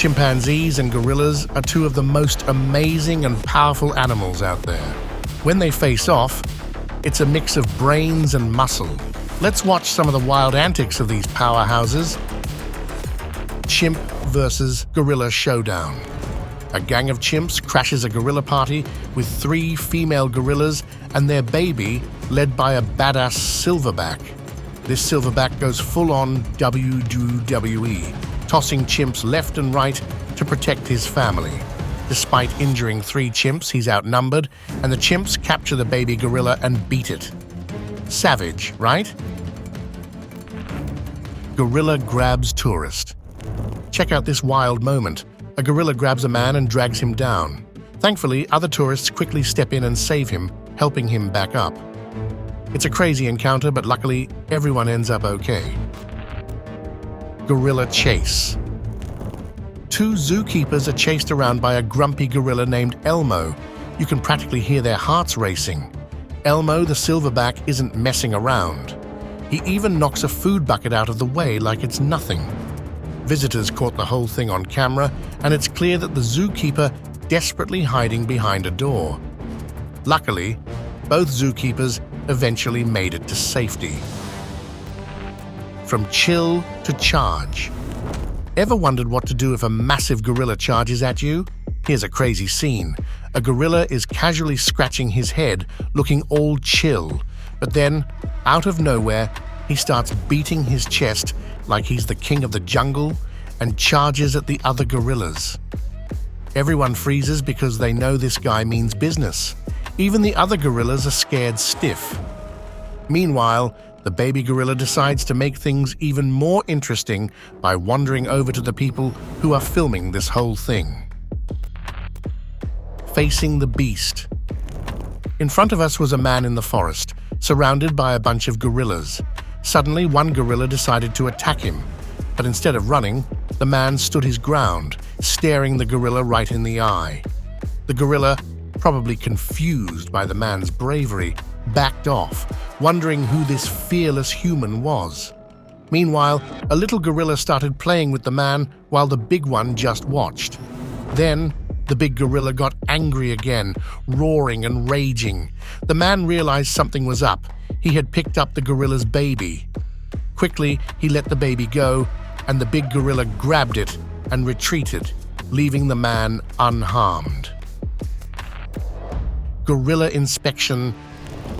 Chimpanzees and gorillas are two of the most amazing and powerful animals out there. When they face off, it's a mix of brains and muscle. Let's watch some of the wild antics of these powerhouses. Chimp versus gorilla showdown. A gang of chimps crashes a gorilla party with 3 female gorillas and their baby, led by a badass silverback. This silverback goes full-on WWE, tossing chimps left and right to protect his family. Despite injuring 3 chimps, he's outnumbered, and the chimps capture the baby gorilla and beat it. Savage, right? Gorilla grabs tourist. Check out this wild moment. A gorilla grabs a man and drags him down. Thankfully, other tourists quickly step in and save him, helping him back up. It's a crazy encounter, but luckily, everyone ends up okay. Gorilla chase. 2 zookeepers are chased around by a grumpy gorilla named Elmo. You can practically hear their hearts racing. Elmo, the silverback, isn't messing around. He even knocks a food bucket out of the way like it's nothing. Visitors caught the whole thing on camera, and it's clear that the zookeeper desperately hiding behind a door. Luckily, both zookeepers eventually made it to safety. From chill to charge. Ever wondered what to do if a massive gorilla charges at you? Here's a crazy scene. A gorilla is casually scratching his head, looking all chill, but then, out of nowhere, he starts beating his chest like he's the king of the jungle and charges at the other gorillas. Everyone freezes because they know this guy means business. Even the other gorillas are scared stiff. Meanwhile, the baby gorilla decides to make things even more interesting by wandering over to the people who are filming this whole thing. Facing the beast. In front of us was a man in the forest, surrounded by a bunch of gorillas. Suddenly, one gorilla decided to attack him, but instead of running, the man stood his ground, staring the gorilla right in the eye. The gorilla, probably confused by the man's bravery, backed off, wondering who this fearless human was. Meanwhile, a little gorilla started playing with the man while the big one just watched. Then, the big gorilla got angry again, roaring and raging. The man realized something was up. He had picked up the gorilla's baby. Quickly, he let the baby go, and the big gorilla grabbed it and retreated, leaving the man unharmed. Gorilla inspection.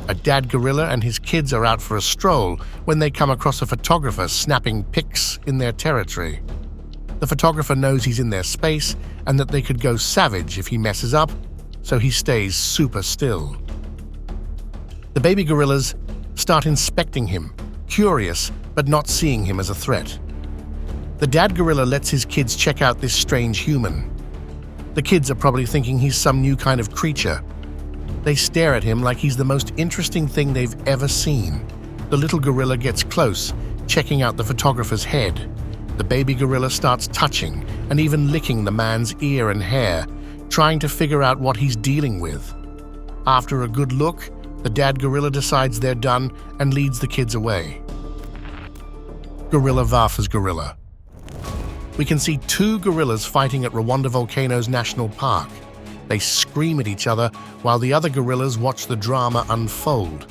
A dad gorilla and his kids are out for a stroll when they come across a photographer snapping pics in their territory. The photographer knows he's in their space and that they could go savage if he messes up, so he stays super still. The baby gorillas start inspecting him, curious but not seeing him as a threat. The dad gorilla lets his kids check out this strange human. The kids are probably thinking he's some new kind of creature. They stare at him like he's the most interesting thing they've ever seen. The little gorilla gets close, checking out the photographer's head. The baby gorilla starts touching and even licking the man's ear and hair, trying to figure out what he's dealing with. After a good look, the dad gorilla decides they're done and leads the kids away. Gorilla versus gorilla. We can see 2 gorillas fighting at Rwanda Volcanoes National Park. They scream at each other while the other gorillas watch the drama unfold.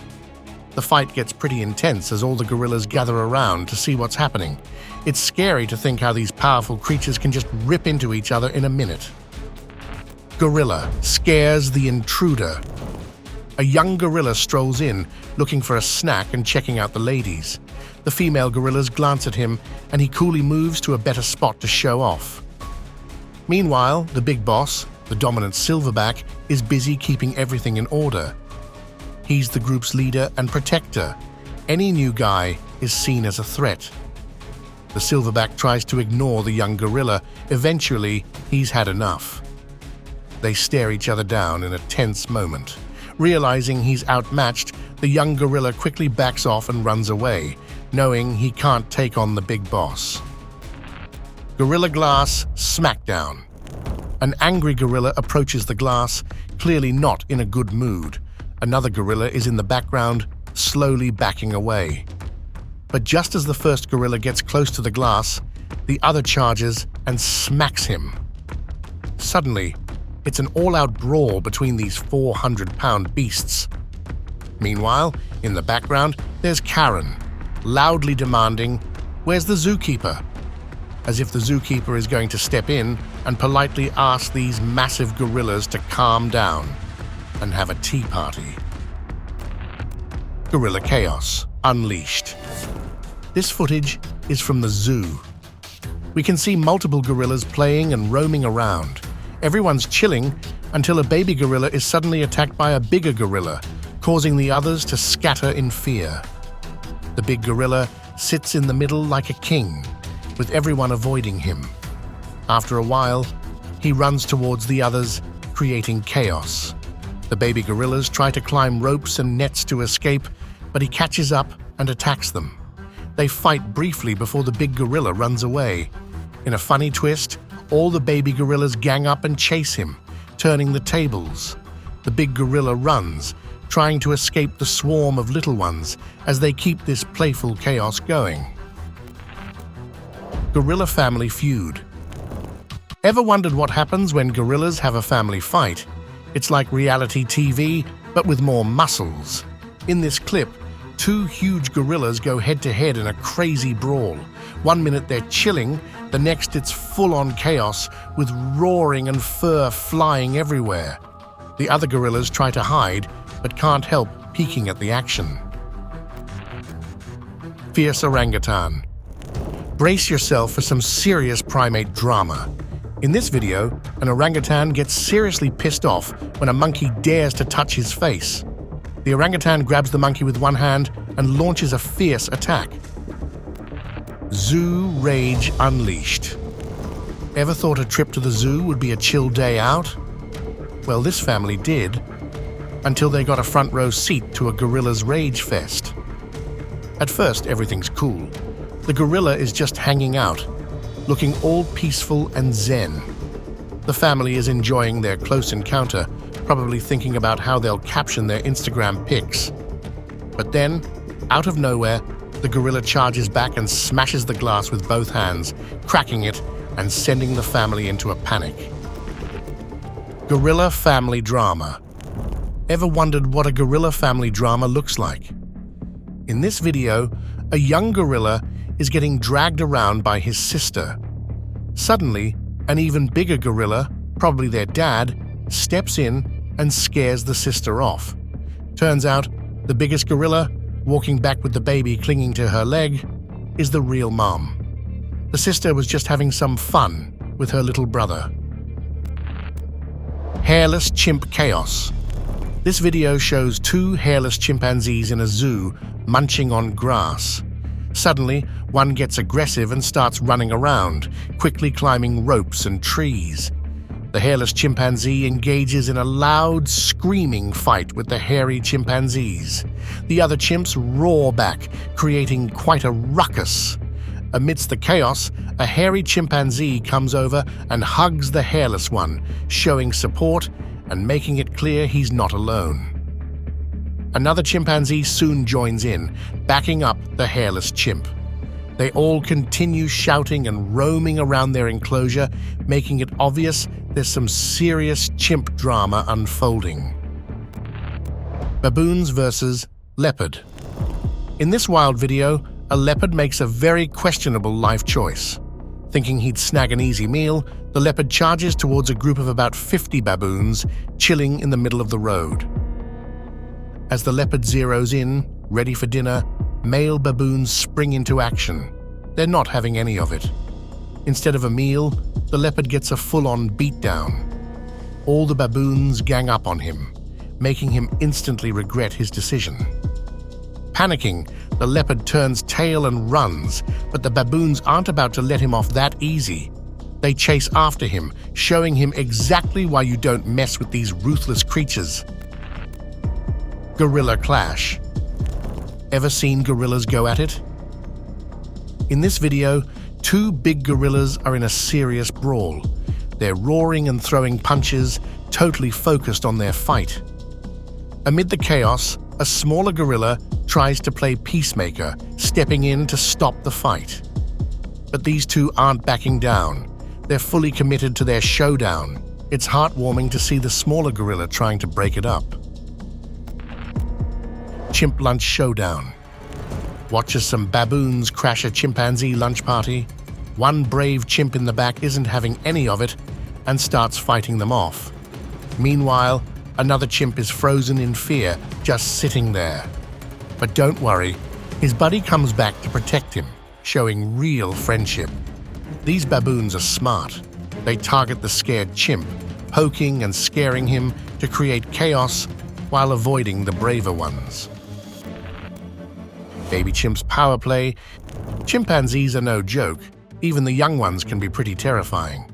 The fight gets pretty intense as all the gorillas gather around to see what's happening. It's scary to think how these powerful creatures can just rip into each other in a minute. Gorilla scares the intruder. A young gorilla strolls in, looking for a snack and checking out the ladies. The female gorillas glance at him, and he coolly moves to a better spot to show off. Meanwhile, the big boss, the dominant silverback, is busy keeping everything in order. He's the group's leader and protector. Any new guy is seen as a threat. The silverback tries to ignore the young gorilla. Eventually, he's had enough. They stare each other down in a tense moment. Realizing he's outmatched, the young gorilla quickly backs off and runs away, knowing he can't take on the big boss. Gorilla Glass Smackdown. An angry gorilla approaches the glass, clearly not in a good mood. Another gorilla is in the background, slowly backing away. But just as the first gorilla gets close to the glass, the other charges and smacks him. Suddenly, it's an all-out brawl between these 400-pound beasts. Meanwhile, in the background, there's Karen, loudly demanding, "Where's the zookeeper?" As if the zookeeper is going to step in and politely ask these massive gorillas to calm down and have a tea party. Gorilla chaos unleashed. This footage is from the zoo. We can see multiple gorillas playing and roaming around. Everyone's chilling until a baby gorilla is suddenly attacked by a bigger gorilla, causing the others to scatter in fear. The big gorilla sits in the middle like a king, with everyone avoiding him. After a while, he runs towards the others, creating chaos. The baby gorillas try to climb ropes and nets to escape, but he catches up and attacks them. They fight briefly before the big gorilla runs away. In a funny twist, all the baby gorillas gang up and chase him, turning the tables. The big gorilla runs, trying to escape the swarm of little ones as they keep this playful chaos going. Gorilla family feud. Ever wondered what happens when gorillas have a family fight? It's like reality TV, but with more muscles. In this clip, two huge gorillas go head-to-head in a crazy brawl. One minute they're chilling, the next it's full-on chaos with roaring and fur flying everywhere. The other gorillas try to hide, but can't help peeking at the action. Fierce orangutan. Brace yourself for some serious primate drama. In this video, an orangutan gets seriously pissed off when a monkey dares to touch his face. The orangutan grabs the monkey with one hand and launches a fierce attack. Zoo rage unleashed. Ever thought a trip to the zoo would be a chill day out? Well, this family did, until they got a front row seat to a gorilla's rage fest. At first, everything's cool. The gorilla is just hanging out, looking all peaceful and zen. The family is enjoying their close encounter, probably thinking about how they'll caption their Instagram pics. But then, out of nowhere, the gorilla charges back and smashes the glass with both hands, cracking it and sending the family into a panic. Gorilla family drama. Ever wondered what a gorilla family drama looks like? In this video, a young gorilla is getting dragged around by his sister. Suddenly, an even bigger gorilla, probably their dad, steps in and scares the sister off. Turns out, the biggest gorilla, walking back with the baby clinging to her leg, is the real mom. The sister was just having some fun with her little brother. Hairless chimp chaos. This video shows two hairless chimpanzees in a zoo munching on grass. Suddenly, one gets aggressive and starts running around, quickly climbing ropes and trees. The hairless chimpanzee engages in a loud, screaming fight with the hairy chimpanzees. The other chimps roar back, creating quite a ruckus. Amidst the chaos, a hairy chimpanzee comes over and hugs the hairless one, showing support and making it clear he's not alone. Another chimpanzee soon joins in, backing up the hairless chimp. They all continue shouting and roaming around their enclosure, making it obvious there's some serious chimp drama unfolding. Baboons versus leopard. In this wild video, a leopard makes a very questionable life choice. Thinking he'd snag an easy meal, the leopard charges towards a group of about 50 baboons chilling in the middle of the road. As the leopard zeroes in, ready for dinner, male baboons spring into action. They're not having any of it. Instead of a meal, the leopard gets a full-on beatdown. All the baboons gang up on him, making him instantly regret his decision. Panicking, the leopard turns tail and runs, but the baboons aren't about to let him off that easy. They chase after him, showing him exactly why you don't mess with these ruthless creatures. Gorilla clash. Ever seen gorillas go at it? In this video, two big gorillas are in a serious brawl. They're roaring and throwing punches, totally focused on their fight. Amid the chaos, a smaller gorilla tries to play peacemaker, stepping in to stop the fight. But these two aren't backing down. They're fully committed to their showdown. It's heartwarming to see the smaller gorilla trying to break it up. Chimp lunch showdown. Watch as some baboons crash a chimpanzee lunch party. One brave chimp in the back isn't having any of it and starts fighting them off. Meanwhile, another chimp is frozen in fear, just sitting there. But don't worry, his buddy comes back to protect him, showing real friendship. These baboons are smart. They target the scared chimp, poking and scaring him to create chaos while avoiding the braver ones. Baby chimps power play. Chimpanzees are no joke. Even the young ones can be pretty terrifying.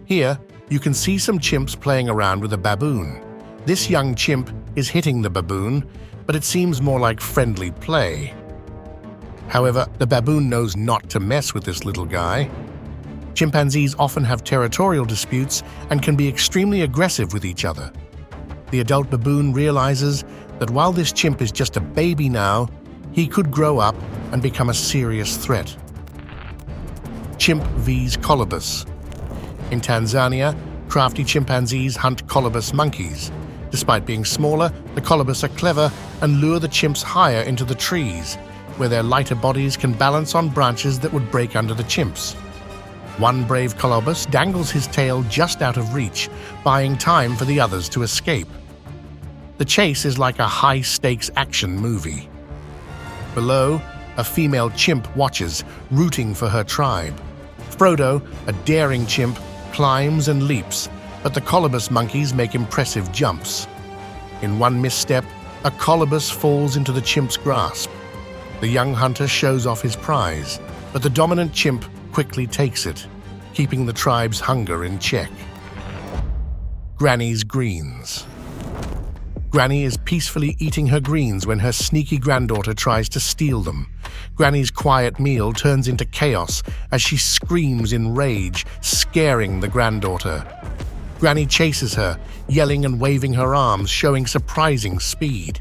Here, you can see some chimps playing around with a baboon. This young chimp is hitting the baboon, but it seems more like friendly play. However, the baboon knows not to mess with this little guy. Chimpanzees often have territorial disputes and can be extremely aggressive with each other. The adult baboon realizes that while this chimp is just a baby now, he could grow up and become a serious threat. Chimp vs. colobus. In Tanzania, crafty chimpanzees hunt colobus monkeys. Despite being smaller, the colobus are clever and lure the chimps higher into the trees, where their lighter bodies can balance on branches that would break under the chimps. One brave colobus dangles his tail just out of reach, buying time for the others to escape. The chase is like a high-stakes action movie. Below, a female chimp watches, rooting for her tribe. Frodo, a daring chimp, climbs and leaps, but the colobus monkeys make impressive jumps. In one misstep, a colobus falls into the chimp's grasp. The young hunter shows off his prize, but the dominant chimp quickly takes it, keeping the tribe's hunger in check. Granny's greens. Granny is peacefully eating her greens when her sneaky granddaughter tries to steal them. Granny's quiet meal turns into chaos as she screams in rage, scaring the granddaughter. Granny chases her, yelling and waving her arms, showing surprising speed.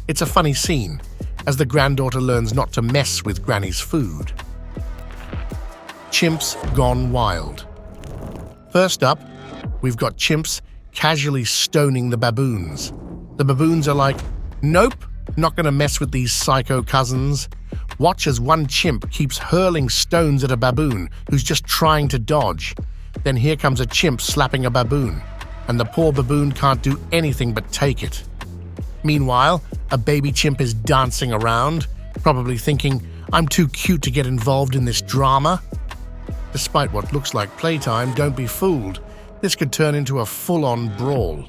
It's a funny scene, as the granddaughter learns not to mess with Granny's food. Chimps gone wild. First up, we've got chimps casually stoning the baboons. The baboons are like, nope, not gonna mess with these psycho cousins. Watch as one chimp keeps hurling stones at a baboon who's just trying to dodge. Then here comes a chimp slapping a baboon, and the poor baboon can't do anything but take it. Meanwhile, a baby chimp is dancing around, probably thinking, I'm too cute to get involved in this drama. Despite what looks like playtime, don't be fooled. This could turn into a full-on brawl.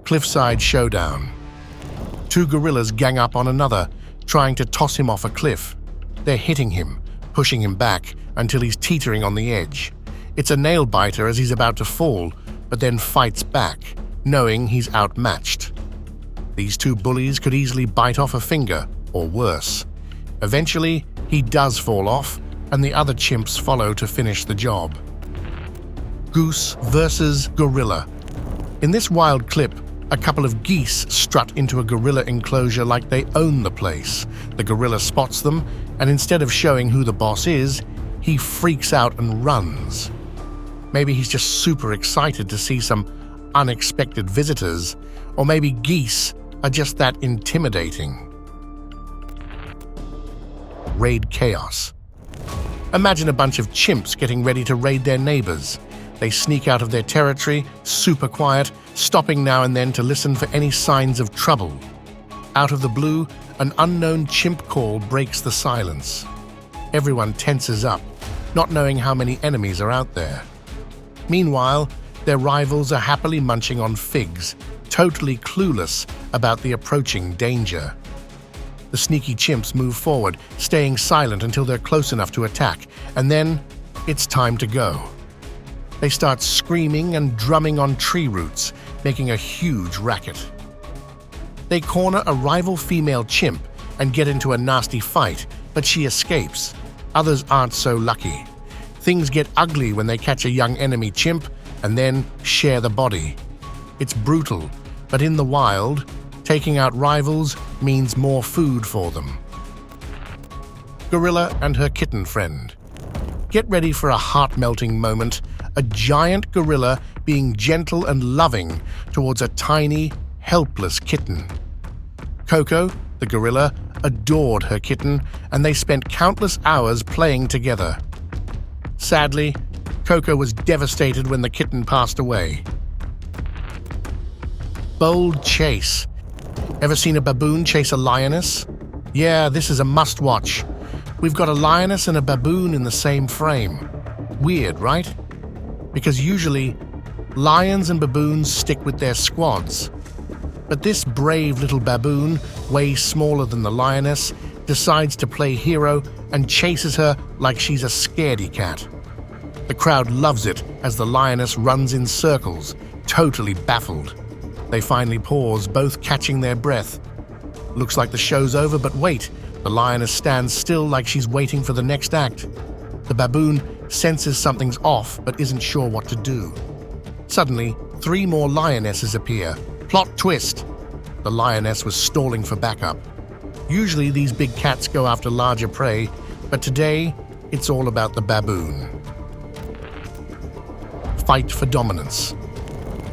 Cliffside showdown. Two gorillas gang up on another, trying to toss him off a cliff. They're hitting him, pushing him back until he's teetering on the edge. It's a nail-biter as he's about to fall, but then fights back, knowing he's outmatched. These two bullies could easily bite off a finger, or worse. Eventually, he does fall off, and the other chimps follow to finish the job. Goose versus gorilla. In this wild clip, a couple of geese strut into a gorilla enclosure like they own the place. The gorilla spots them, and instead of showing who the boss is, he freaks out and runs. Maybe he's just super excited to see some unexpected visitors, or maybe geese are just that intimidating. Raid chaos. Imagine a bunch of chimps getting ready to raid their neighbors. They sneak out of their territory, super quiet, stopping now and then to listen for any signs of trouble. Out of the blue, an unknown chimp call breaks the silence. Everyone tenses up, not knowing how many enemies are out there. Meanwhile, their rivals are happily munching on figs, totally clueless about the approaching danger. The sneaky chimps move forward, staying silent until they're close enough to attack, and then it's time to go. They start screaming and drumming on tree roots, making a huge racket. They corner a rival female chimp and get into a nasty fight, but she escapes. Others aren't so lucky. Things get ugly when they catch a young enemy chimp and then share the body. It's brutal, but in the wild, taking out rivals means more food for them. Gorilla and her kitten friend. Get ready for a heart-melting moment, a giant gorilla being gentle and loving towards a tiny, helpless kitten. Coco, the gorilla, adored her kitten, and they spent countless hours playing together. Sadly, Coco was devastated when the kitten passed away. Bold chase. Ever seen a baboon chase a lioness? Yeah, this is a must-watch. We've got a lioness and a baboon in the same frame. Weird, right? Because usually, lions and baboons stick with their squads. But this brave little baboon, way smaller than the lioness, decides to play hero and chases her like she's a scaredy cat. The crowd loves it as the lioness runs in circles, totally baffled. They finally pause, both catching their breath. Looks like the show's over, but wait, the lioness stands still like she's waiting for the next act. The baboon senses something's off, but isn't sure what to do. Suddenly, 3 more lionesses appear. Plot twist! The lioness was stalling for backup. Usually these big cats go after larger prey, but today, it's all about the baboon. Fight for dominance.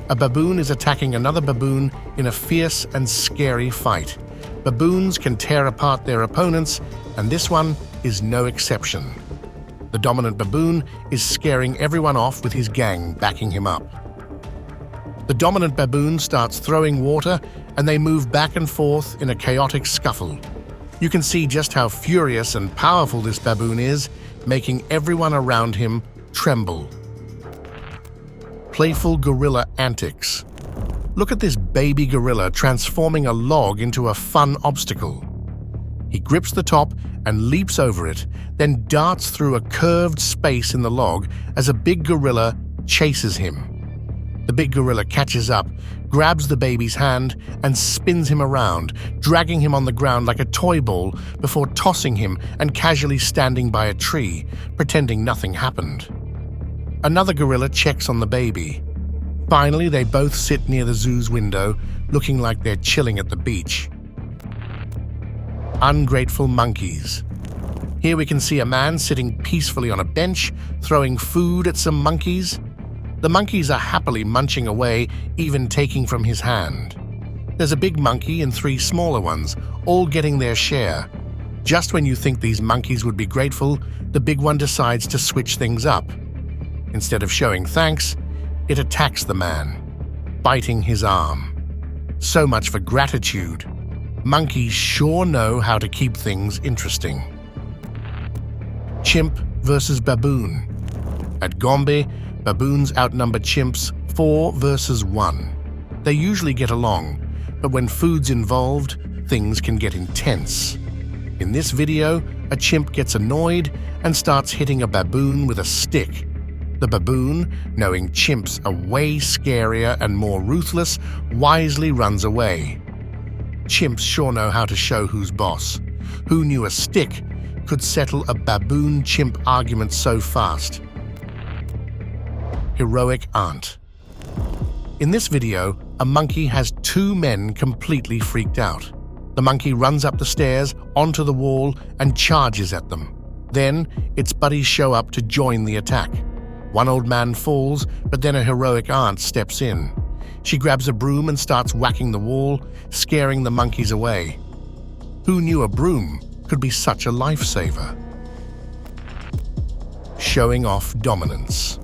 A baboon is attacking another baboon in a fierce and scary fight. Baboons can tear apart their opponents, and this one is no exception. The dominant baboon is scaring everyone off with his gang backing him up. The dominant baboon starts throwing water, and they move back and forth in a chaotic scuffle. You can see just how furious and powerful this baboon is, making everyone around him tremble. Playful gorilla antics. Look at this baby gorilla transforming a log into a fun obstacle. He grips the top and leaps over it, then darts through a curved space in the log as a big gorilla chases him. The big gorilla catches up, grabs the baby's hand, and spins him around, dragging him on the ground like a toy ball before tossing him and casually standing by a tree, pretending nothing happened. Another gorilla checks on the baby. Finally, they both sit near the zoo's window, looking like they're chilling at the beach. Ungrateful monkeys. Here we can see a man sitting peacefully on a bench, throwing food at some monkeys. The monkeys are happily munching away, even taking from his hand. There's a big monkey and 3 smaller ones, all getting their share. Just when you think these monkeys would be grateful, the big one decides to switch things up. Instead of showing thanks, it attacks the man, biting his arm. So much for gratitude. Monkeys sure know how to keep things interesting. Chimp versus baboon. At Gombe, baboons outnumber chimps 4 versus 1. They usually get along, but when food's involved, things can get intense. In this video, a chimp gets annoyed and starts hitting a baboon with a stick. The baboon, knowing chimps are way scarier and more ruthless, wisely runs away. Chimps sure know how to show who's boss. Who knew a stick could settle a baboon-chimp argument so fast? Heroic aunt. In this video, a monkey has 2 men completely freaked out. The monkey runs up the stairs, onto the wall, and charges at them. Then, its buddies show up to join the attack. One old man falls, but then a heroic aunt steps in. She grabs a broom and starts whacking the wall, scaring the monkeys away. Who knew a broom could be such a lifesaver? Showing off dominance.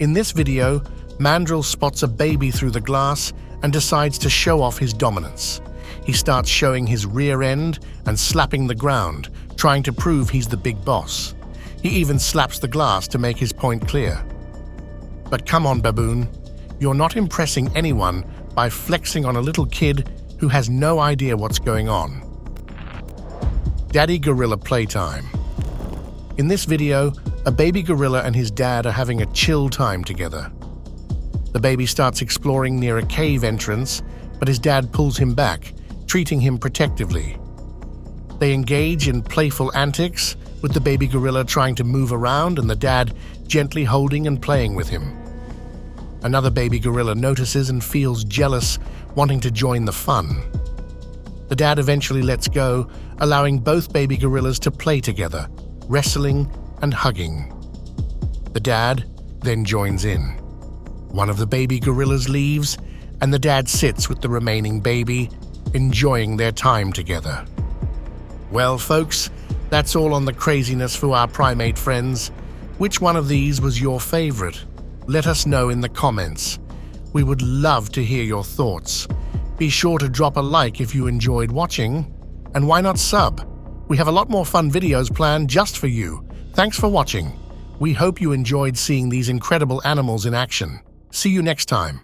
In this video, Mandrill spots a baby through the glass and decides to show off his dominance. He starts showing his rear end and slapping the ground, trying to prove he's the big boss. He even slaps the glass to make his point clear. But come on, baboon. You're not impressing anyone by flexing on a little kid who has no idea what's going on. Daddy Gorilla Playtime. In this video, a baby gorilla and his dad are having a chill time together. The baby starts exploring near a cave entrance, but his dad pulls him back, treating him protectively. They engage in playful antics, with the baby gorilla trying to move around and the dad gently holding and playing with him. Another baby gorilla notices and feels jealous, wanting to join the fun. The dad eventually lets go, allowing both baby gorillas to play together, wrestling and hugging. The dad then joins in. One of the baby gorillas leaves, and the dad sits with the remaining baby, enjoying their time together. Well, folks, that's all on the craziness for our primate friends. Which one of these was your favorite? Let us know in the comments. We would love to hear your thoughts. Be sure to drop a like if you enjoyed watching, and why not sub? We have a lot more fun videos planned just for you. Thanks for watching. We hope you enjoyed seeing these incredible animals in action. See you next time.